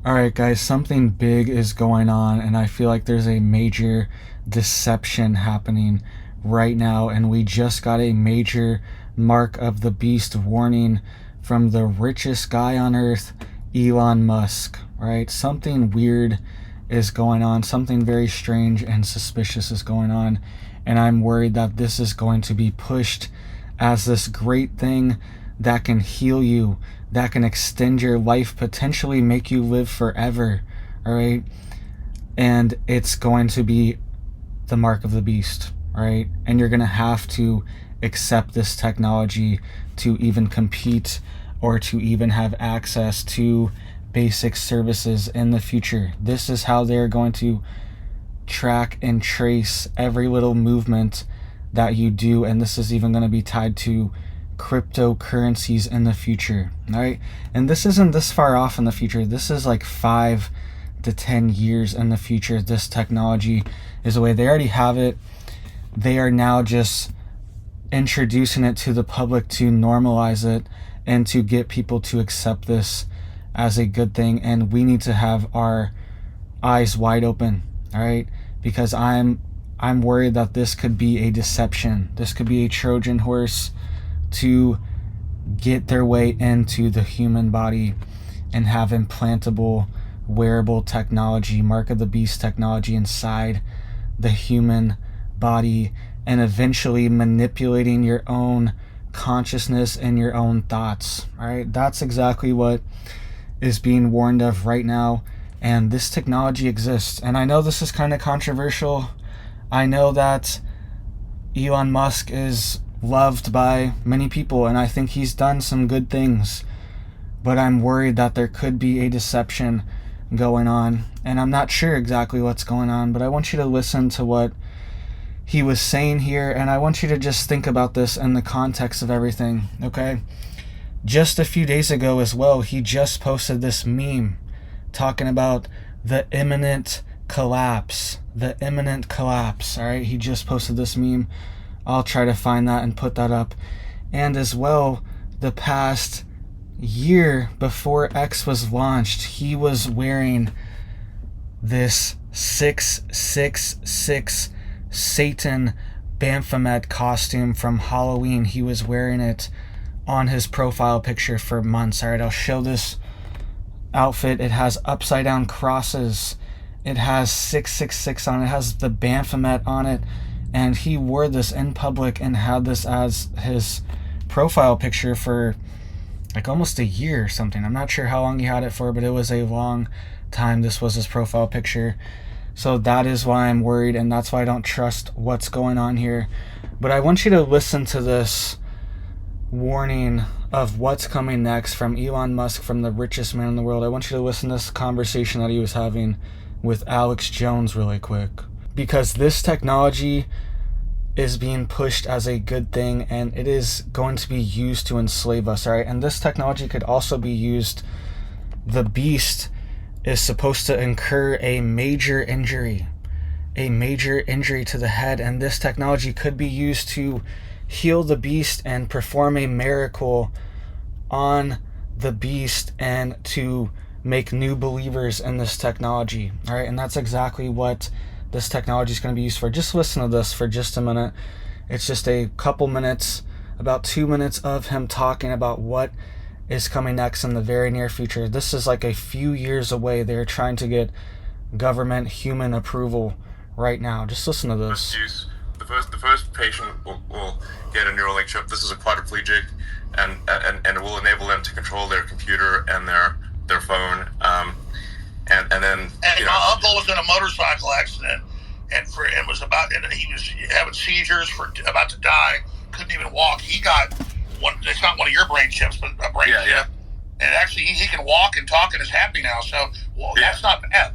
All right, guys, something big is going on, and I feel like there's a major deception happening right now. And we just got a major mark of the beast warning from the richest guy on earth, Elon Musk. Right? Something weird is going on, something very strange and suspicious is going on. And I'm worried that this is going to be pushed as this great thing that can heal you, that can extend your life, potentially make you live forever. All right. And it's going to be the mark of the beast. All right. And you're going to have to accept this technology to even compete or to even have access to basic services in the future. This is how they're going to track and trace every little movement that you do, and this is even going to be tied to cryptocurrencies in the future. All right, and this isn't this far off in the future. This is like 5 to 10 years in the future. This technology is away. They already have it. They are now just introducing it to the public to normalize it and to get people to accept this as a good thing. And we need to have our eyes wide open. All right, because I'm worried that this could be a deception. This could be a Trojan horse to get their way into the human body and have implantable wearable technology, mark of the beast technology inside the human body, and eventually manipulating your own consciousness and your own thoughts. All right, that's exactly what is being warned of right now. And this technology exists. And I know this is kind of controversial. I know that Elon Musk is loved by many people, and I think he's done some good things. But I'm worried that there could be a deception going on. And I'm not sure exactly what's going on, but I want you to listen to what he was saying here. And I want you to just think about this in the context of everything, okay? Just a few days ago as well, he just posted this meme talking about the imminent collapse. The imminent collapse. All right, he just posted this meme. I'll try to find that and put that up. And as well, the past year before X was launched, he was wearing this 666 Satan Baphomet costume from Halloween. He was wearing it on his profile picture for months. All right, I'll show this outfit. It has upside down crosses. It has 666 on it. It has the Baphomet on it. And he wore this in public and had this as his profile picture for like almost a year or something. I'm not sure how long he had it for, but it was a long time. This was his profile picture. So that is why I'm worried, and that's why I don't trust what's going on here. But I want you to listen to this warning of what's coming next from Elon Musk, from the richest man in the world. I want you to listen to this conversation that he was having with Alex Jones really quick, because this technology is being pushed as a good thing, and it is going to be used to enslave us. All right, and this technology could also be used. The beast is supposed to incur a major injury to the head, and this technology could be used to heal the beast and perform a miracle on the beast and to make new believers in this technology. All right, and that's exactly what this technology is going to be used for. Just listen to this for just a minute. It's just a couple minutes, about 2 minutes of him talking about what is coming next in the very near future. This is like a few years away. They're trying to get government human approval right now. Just listen to this. The first patient will get a Neuralink chip. This is a quadriplegic, and it will enable them to control their computer and their phone. And then my uncle was in a motorcycle accident, and he was having seizures, about to die, couldn't even walk. He got one. It's not one of your brain chips, but a brain chip. Yeah. And actually, he can walk and talk and is happy now. So that's not bad.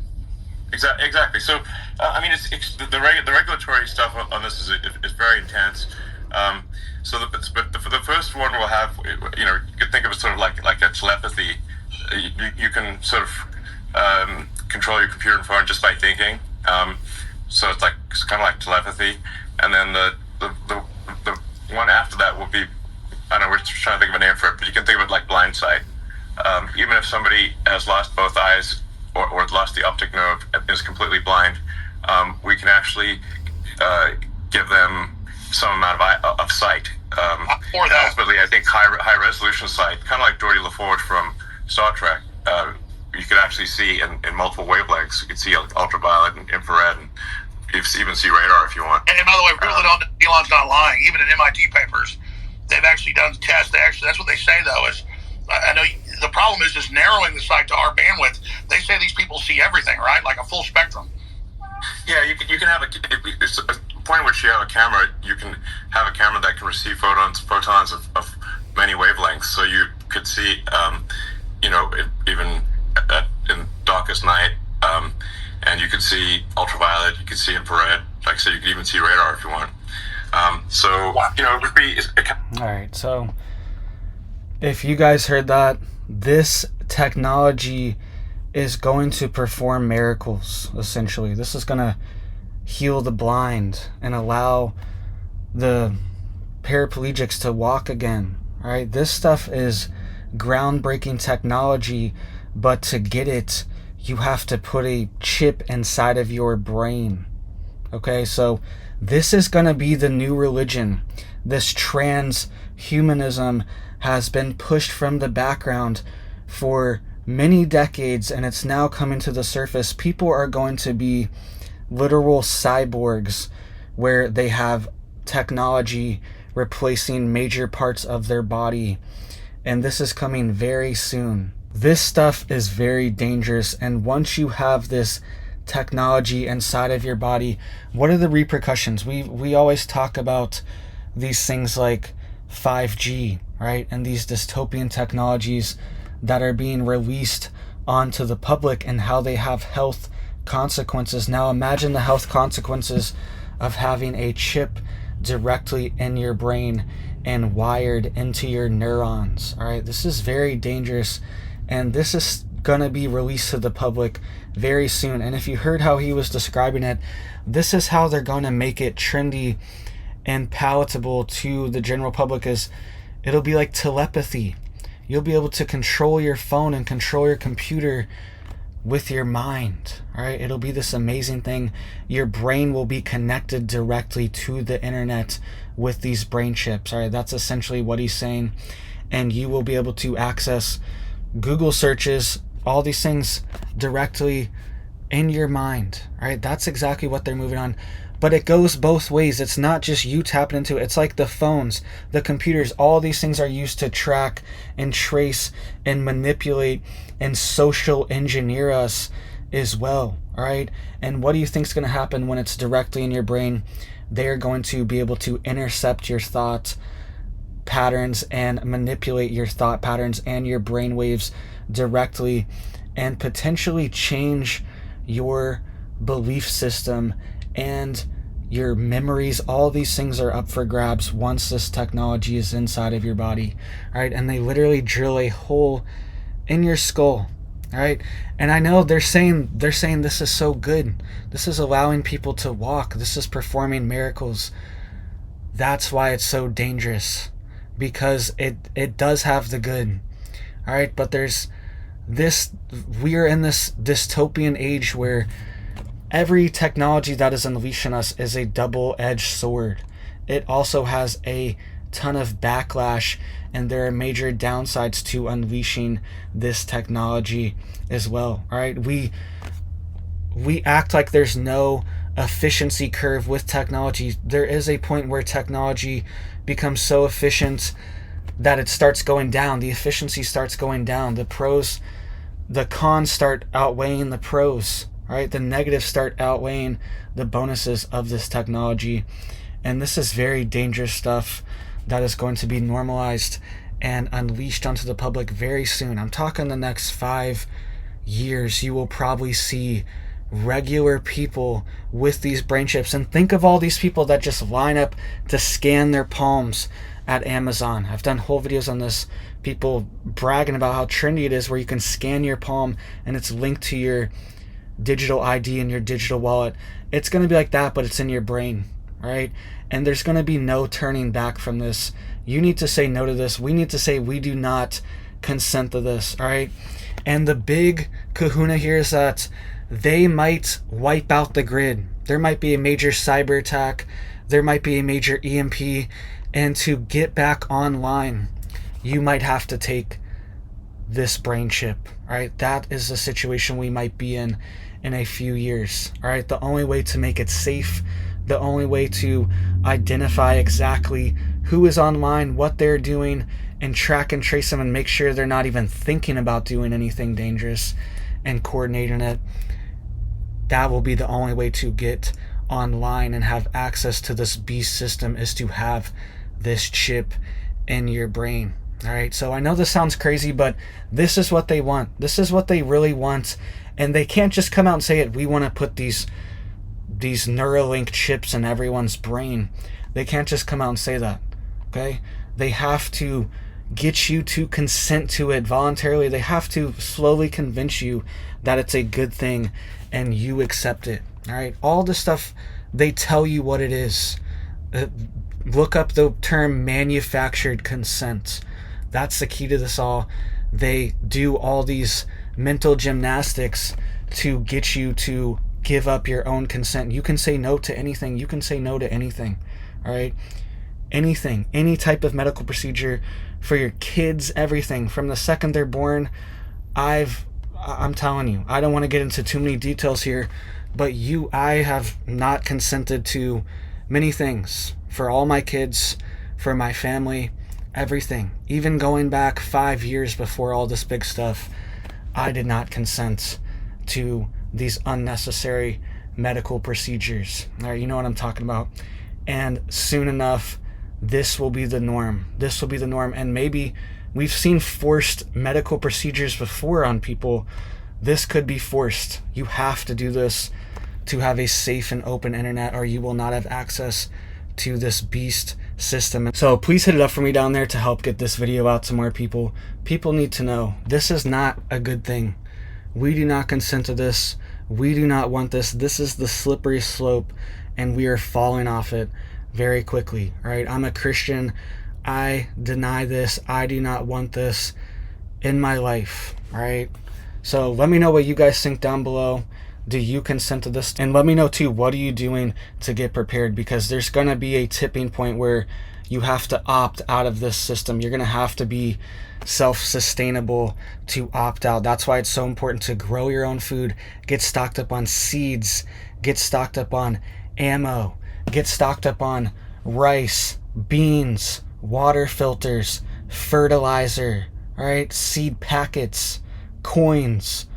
Exactly. So, it's the regulatory stuff on this is very intense. So the first one will have, you could think of it sort of like a telepathy. You can sort of control your computer and phone just by thinking. So it's kind of like telepathy. And then the one after that will be, I don't know, we're trying to think of a name for it, but you can think of it like blind sight. Even if somebody has lost both eyes, or lost the optic nerve, is completely blind, we can actually give them some amount of sight. Or that. Ultimately, I think high resolution sight, kind of like Geordi LaForge from Star Trek. You could actually see in multiple wavelengths. You could see ultraviolet and infrared, and you even see radar if you want. And by the way, people that don't know, Elon's not lying. Even in MIT papers, they've actually done tests. That's what they say though. Is I know the problem is just narrowing the sight to our bandwidth. They say these people see everything, right? Like a full spectrum. Yeah, you can have it's a point at which you have a camera. You can have a camera that can receive photons of many wavelengths. So you could see, even in darkest night, and you could see ultraviolet. You could see infrared. Like I said, you could even see radar if you want. It would be. All right, so if you guys heard that, this technology is going to perform miracles, essentially. This is going to heal the blind and allow the paraplegics to walk again. All right, this stuff is groundbreaking technology, but to get it, you have to put a chip inside of your brain. Okay, so this is going to be the new religion. This transhumanism has been pushed from the background for many decades, and it's now coming to the surface. People are going to be literal cyborgs where they have technology replacing major parts of their body, and this is coming very soon. This stuff is very dangerous, and once you have this technology inside of your body, what are the repercussions? We always talk about these things like 5G, right? And these dystopian technologies that are being released onto the public and how they have health consequences. Now imagine the health consequences of having a chip directly in your brain and wired into your neurons. All right, this is very dangerous, and this is going to be released to the public very soon. And if you heard how he was describing it, this is how they're going to make it trendy and palatable to the general public. Is it'll be like telepathy. You'll be able to control your phone and control your computer with your mind. All right, it'll be this amazing thing. Your brain will be connected directly to the internet with these brain chips. All right, that's essentially what he's saying. And you will be able to access Google searches, all these things directly in your mind. All right, that's exactly what they're moving on. But it goes both ways. It's not just you tapping into it. It's like the phones, the computers, all these things are used to track and trace and manipulate and social engineer us as well. All right. And what do you think is going to happen when it's directly in your brain? They are going to be able to intercept your thought patterns and manipulate your thought patterns and your brain waves directly and potentially change your belief system and your memories. All these things are up for grabs once this technology is inside of your body. All right, and they literally drill a hole in your skull. All right, and I know they're saying this is so good. This is allowing people to walk. This is performing miracles. That's why it's so dangerous, because it does have the good. All right, but there's this. We are in this dystopian age where every technology that is unleashing us is a double-edged sword. It also has a ton of backlash, and there are major downsides to unleashing this technology as well. All right, we act like there's no efficiency curve with technology. There is a point where technology becomes so efficient that it starts going down. The efficiency starts going down. The cons start outweighing the pros. Right, the negatives start outweighing the bonuses of this technology, and this is very dangerous stuff that is going to be normalized and unleashed onto the public very soon. I'm talking the next 5 years. You will probably see regular people with these brain chips, and think of all these people that just line up to scan their palms at Amazon. I've done whole videos on this. People bragging about how trendy it is, where you can scan your palm and it's linked to your digital ID in your digital wallet. It's going to be like that, but it's in your brain, right? And there's going to be no turning back from this. You need to say no to this. We need to say we do not consent to this, all right? And the big kahuna here is that they might wipe out the grid. There might be a major cyber attack. There might be a major EMP. And to get back online, you might have to take this brain chip. All right, that is the situation we might be in a few years. All right, the only way to make it safe, the only way to identify exactly who is online, what they're doing, and track and trace them and make sure they're not even thinking about doing anything dangerous and coordinating it, that will be the only way to get online and have access to this beast system, is to have this chip in your brain. All right, so I know this sounds crazy, but this is what they want. This is what they really want. And they can't just come out and say it. We want to put these Neuralink chips in everyone's brain. They can't just come out and say that. Okay? They have to get you to consent to it voluntarily. They have to slowly convince you that it's a good thing and you accept it. All right? All the stuff, they tell you what it is. Look up the term manufactured consent. That's the key to this all. They do all these mental gymnastics to get you to give up your own consent. You can say no to anything. You can say no to anything. All right? Anything, any type of medical procedure for your kids, everything from the second they're born. I'm telling you, I don't want to get into too many details here, but I have not consented to many things for all my kids, for my family, everything. Even going back 5 years before all this big stuff, I did not consent to these unnecessary medical procedures. All right, you know what I'm talking about. And soon enough, this will be the norm. This will be the norm. And maybe we've seen forced medical procedures before on people. This could be forced. You have to do this to have a safe and open internet, or you will not have access to this beast system. So please hit it up for me down there to help get this video out to more people. People need to know this is not a good thing. We do not consent to this. We do not want this. This is the slippery slope, and we are falling off it very quickly. All right, I'm a Christian. I deny this. I do not want this in my life. All right, so let me know what you guys think down below. Do you consent to this? And let me know too, what are you doing to get prepared? Because there's going to be a tipping point where you have to opt out of this system. You're going to have to be self-sustainable to opt out. That's why it's so important to grow your own food, get stocked up on seeds, get stocked up on ammo, get stocked up on rice, beans, water filters, fertilizer, all right, seed packets, coins,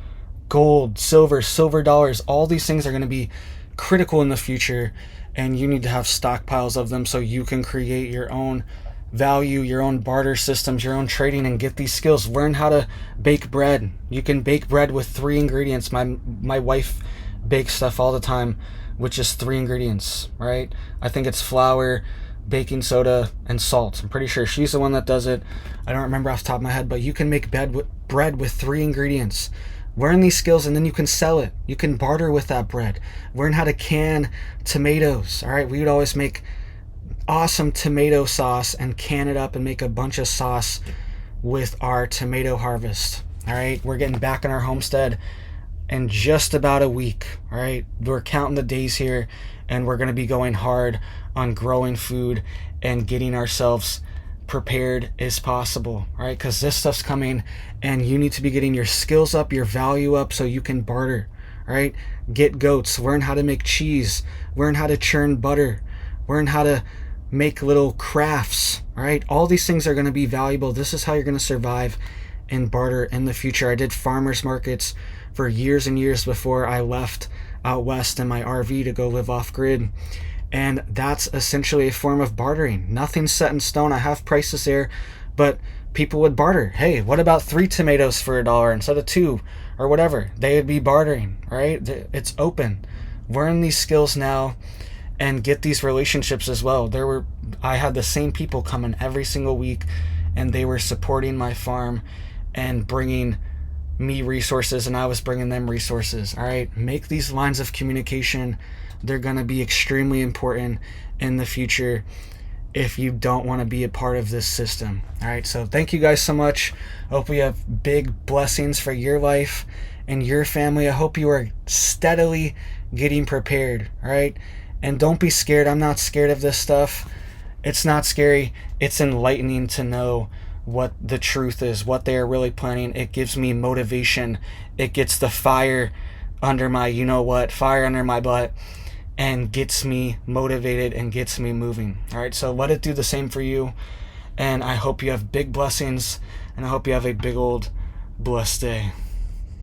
gold, silver dollars. All these things are going to be critical in the future, and you need to have stockpiles of them so you can create your own value, your own barter systems, your own trading, and get these skills. Learn how to bake bread. You can bake bread with 3 ingredients. My wife bakes stuff all the time, which is 3 ingredients, right? I think it's flour, baking soda, and salt. I'm pretty sure she's the one that does it. I don't remember off the top of my head, but you can make bread with 3 ingredients. Learn these skills, and then you can sell it. You can barter with that bread. Learn how to can tomatoes. All right, we would always make awesome tomato sauce and can it up and make a bunch of sauce with our tomato harvest. All right, we're getting back in our homestead in just about a week. All right, we're counting the days here, and we're going to be going hard on growing food and getting ourselves prepared as possible. All right, because this stuff's coming, and you need to be getting your skills up, your value up, so you can barter. All right, get goats, learn how to make cheese, learn how to churn butter, learn how to make little crafts. All right, all these things are going to be valuable. This is how you're going to survive and barter in the future. I did farmers markets for years and years before I left out west in my RV to go live off grid. And that's essentially a form of bartering. Nothing's set in stone. I have prices there, but people would barter. Hey, what about 3 tomatoes for $1 instead of 2 or whatever? They would be bartering, right? It's open. Learn these skills now and get these relationships as well. I had the same people coming every single week, and they were supporting my farm and bringing me resources, and I was bringing them resources. All right, make these lines of communication. They're going to be extremely important in the future, if you don't want to be a part of this system. All right, so thank you guys so much. I hope we have big blessings for your life and your family. I hope you are steadily getting prepared. All right, and don't be scared. I'm not scared of this stuff. It's not scary. It's enlightening to know what the truth is, what they are really planning. It gives me motivation. It gets the fire under my, you know what, fire under my butt, and gets me motivated and gets me moving. All right, so let it do the same for you. And I hope you have big blessings, and I hope you have a big old blessed day.